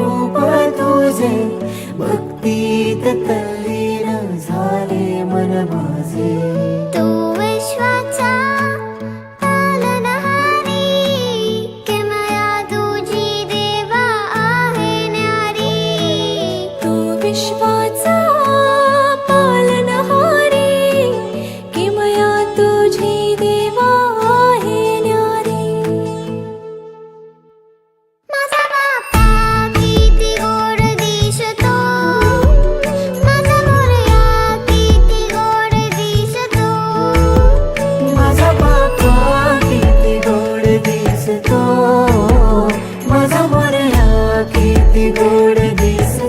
रूप तुझे, भक्तीत तल्लीन झाले मन माझे. तू विश्वाचा पालनहारी, किमया तुझी देवा आहे न्यारी. तू विश्वाचा पालनहारी, किमया तुझी देवा आहे न्यारी. माझा बाप्पा किती गोड दिसतो, माझा मोरया किती गोड दिसतो. माझा बाप्पा किती गोड दिसतो, माझा मोरया किती गोड दिसतो.